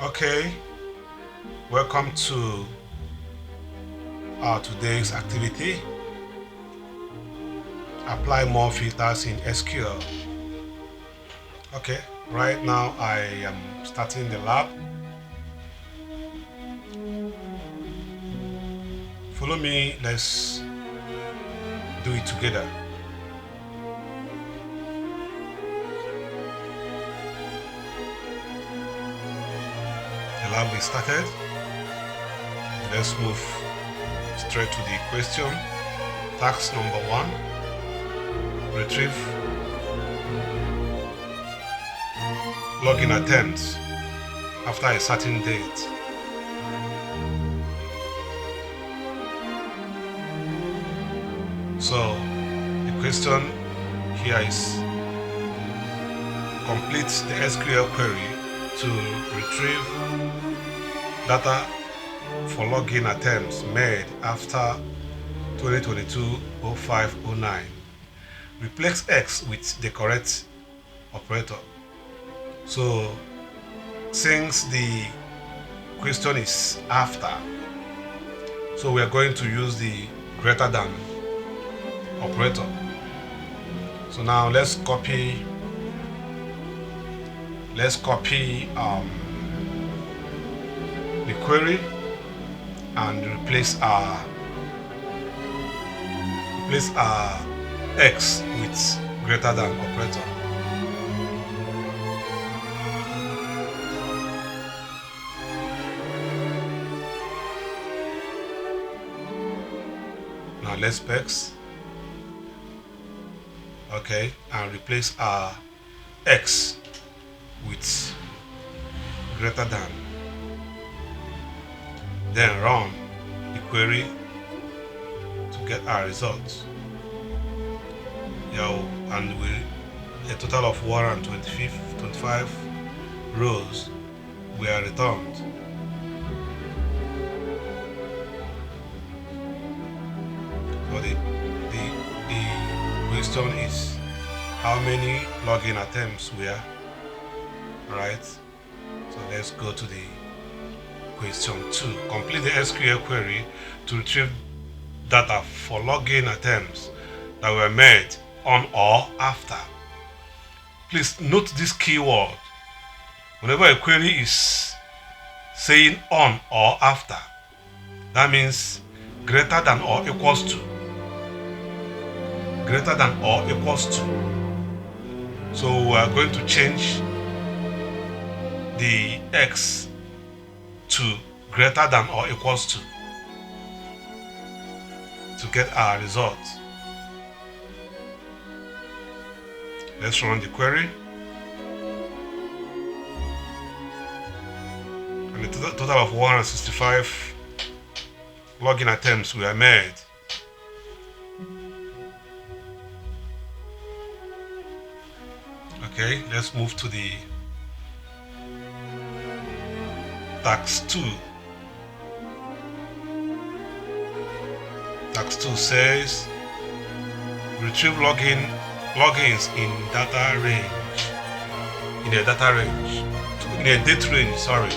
Okay, welcome to our today's activity. Apply more filters in SQL. Okay, right now I am starting the lab. Follow me, let's do it together. The lab is started. Let's move straight to the question. Task number 1. Retrieve login attempts after a certain date. So the question here is complete the SQL query to retrieve data for login attempts made after 2022-05-09. Replace X with the correct operator. So since the question is after, so we are going to use the greater than operator. So now let's copy the query and replace our X with greater than operator. Now let's specs. Okay, and replace our X with greater than. Then run the query to get our results. And with a total of 125 rows were returned. So the question is how many login attempts were, right? So let's go to the question 2. Complete the SQL query to retrieve data for login attempts that were made on or after. Please note this keyword. Whenever a query is saying on or after, that means greater than or equals to. Greater than or equals to. So we are going to change the X to greater than or equals to get our result. Let's run the query. And the total of 165 login attempts were made. Okay, let's move to the task 2. Task 2 says retrieve logins in a data range, in a date range, sorry.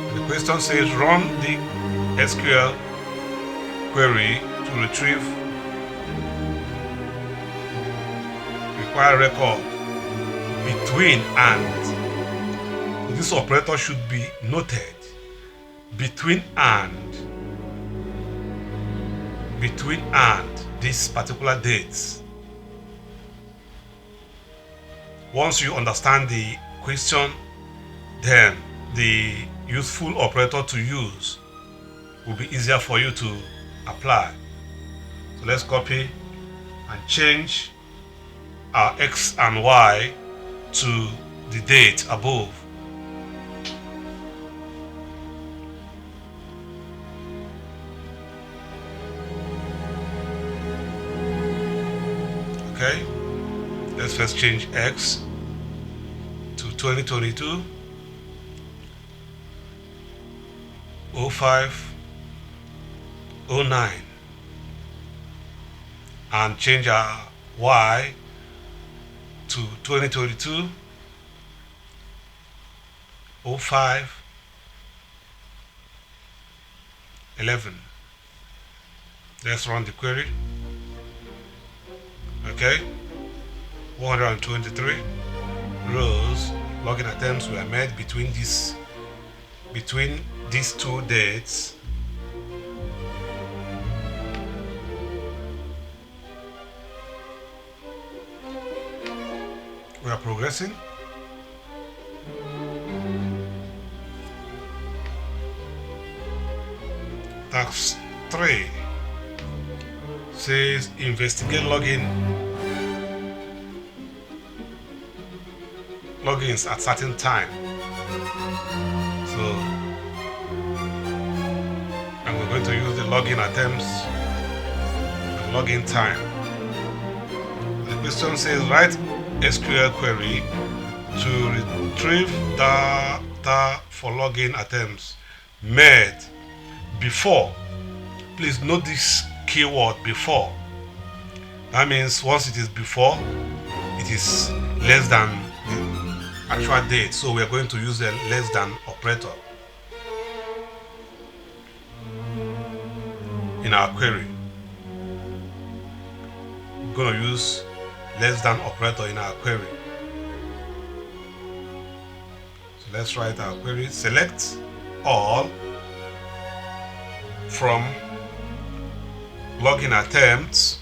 And the question says run the SQL query to retrieve required record between and. So this operator should be noted. Between and these particular dates. Once you understand the question, then the useful operator to use will be easier for you to apply. So let's copy and change our X and Y to the date above. Okay, let's first change X to 2022 05 09 and change our Y to 2022 05 11. Let's run the query. Okay, 123 rows login attempts were made between these two dates. We are progressing. Task 3 says investigate logins at certain time. So, and we're going to use the login attempts and login time. The question says write SQL query to retrieve data for login attempts made before. Please note this keyword before. That means once it is before, it is less than the actual date. So we are going to use a less than operator in our query. We're going to use less than operator in our query. So let's write our query. Select all from login attempts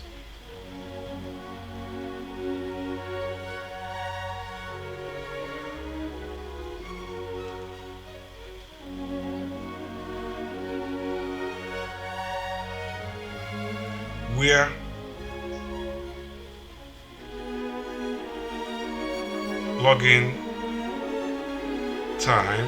where login time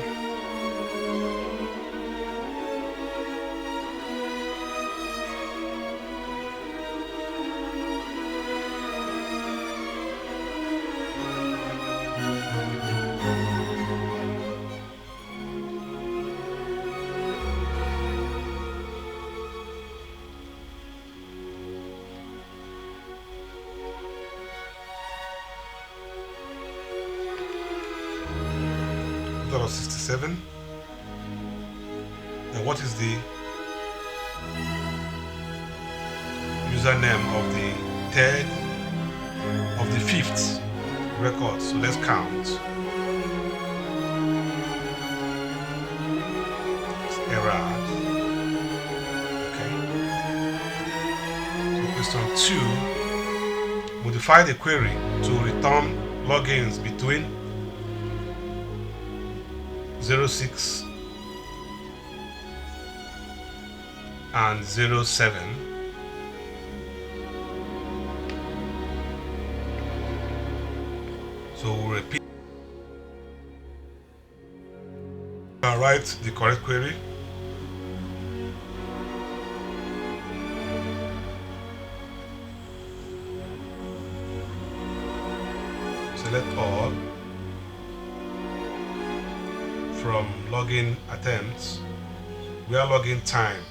$67. Then what is the username of the third of the fifth record? So let's count. It's error. Okay. So question 2, modify the query to return logins between 06 and 07. So we'll repeat and write the correct query. Select all from login attempts where login time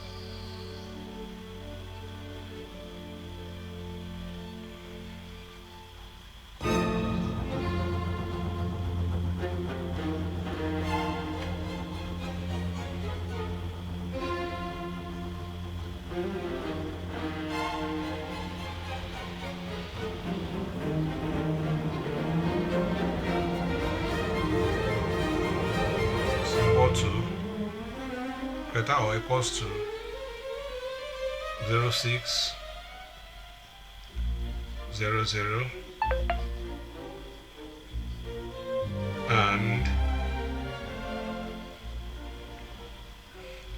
to greater or equals to 06 00 and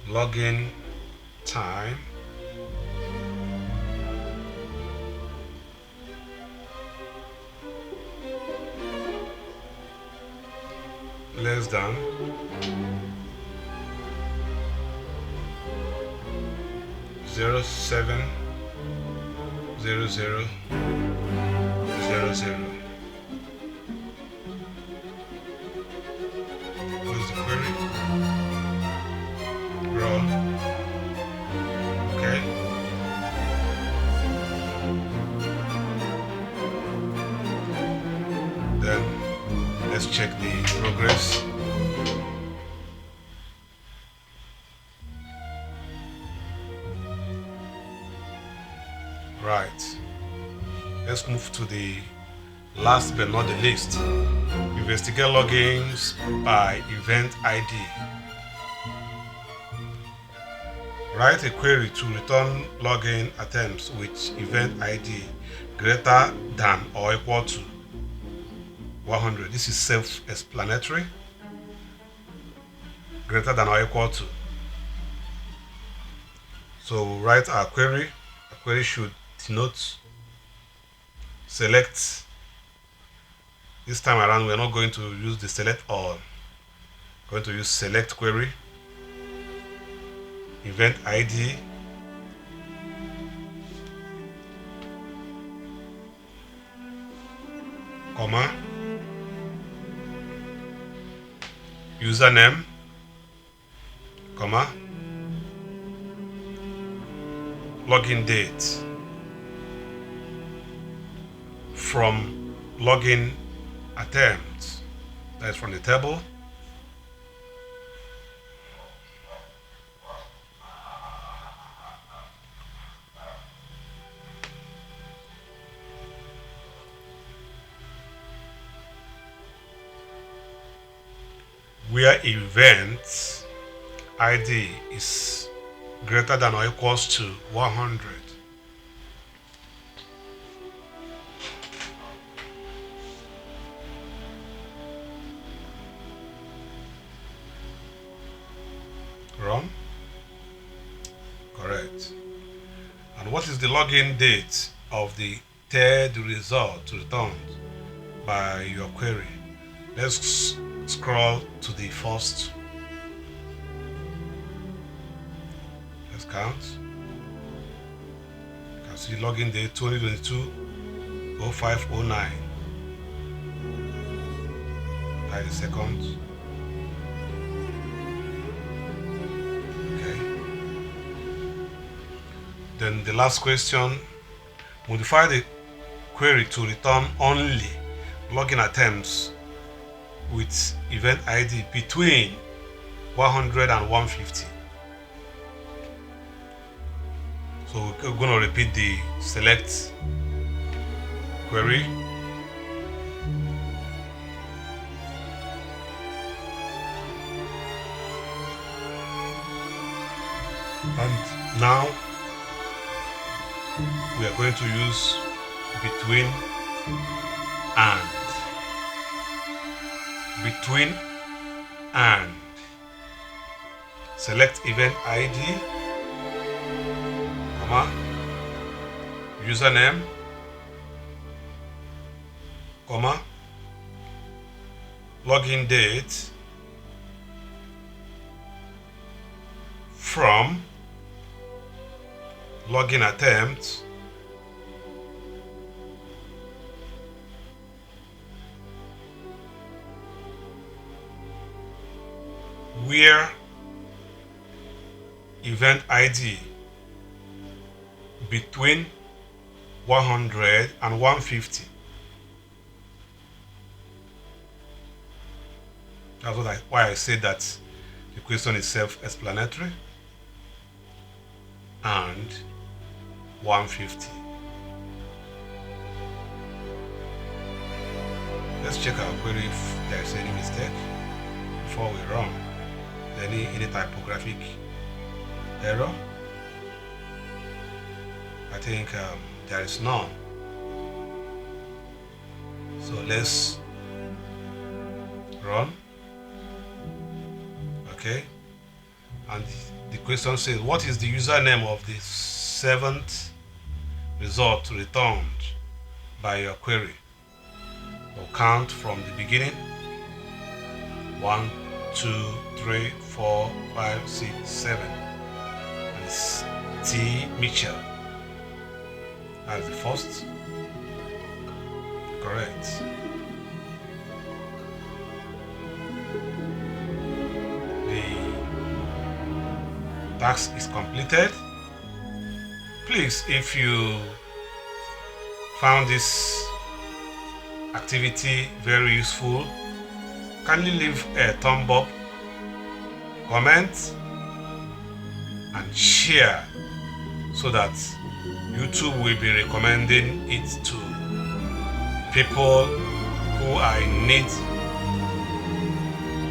login time less than 07 00 00. Close the query. Run. Okay. Let's check the progress. Right. Let's move to the last but not the least. Investigate logins by event ID. Write a query to return login attempts with event ID greater than or equal to 100. This is self-explanatory. Greater than or equal to. So write our query. Our query should denote select. This time around we are not going to use the select all. We're going to use select query, event ID, comma, username, comma, login date from login attempt, that is from the table, where event ID is greater than or equals to 100. Run. Correct. And what is the login date of the third result returned by your query? Let's scroll to the first. Let's count. You can see login date 2022-0509. That is second. Okay. Then the last question, modify the query to return only login attempts with event ID between 100 and 150. So we're going to repeat the select query. And now we are going to use between and. Between and. Select event ID, comma, username, comma, login date from login attempt where event ID between 100 and 150. That's why I said that the question is self-explanatory. And 150. Let's check our query if there is any mistake before we run. Any typographic error? I think there is none. So let's run. Okay. And the question says, what is the username of the 7th result returned by your query? We'll count from the beginning. 1, 2, 3, 4, 5, 6, 7. And it's T. Mitchell. That's the first. Correct. The task is completed. Please, if you found this activity very useful, kindly leave a thumb up, comment, and share so that YouTube will be recommending it to people who are in need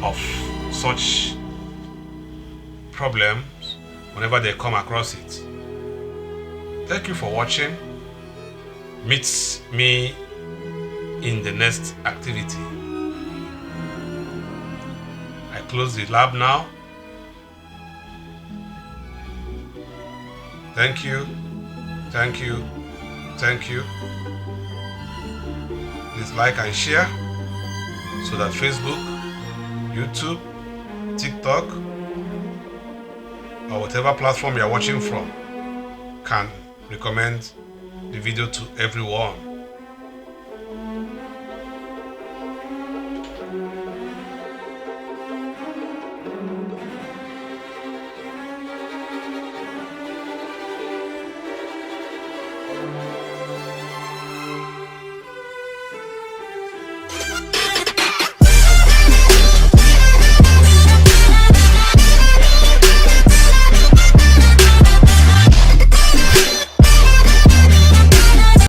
of such problems whenever they come across it. Thank you for watching. Meet me in the next activity. I close the lab now. Thank you, thank you, thank you. Please like and share so that Facebook, YouTube, TikTok, or whatever platform you are watching from can recommend the video to everyone.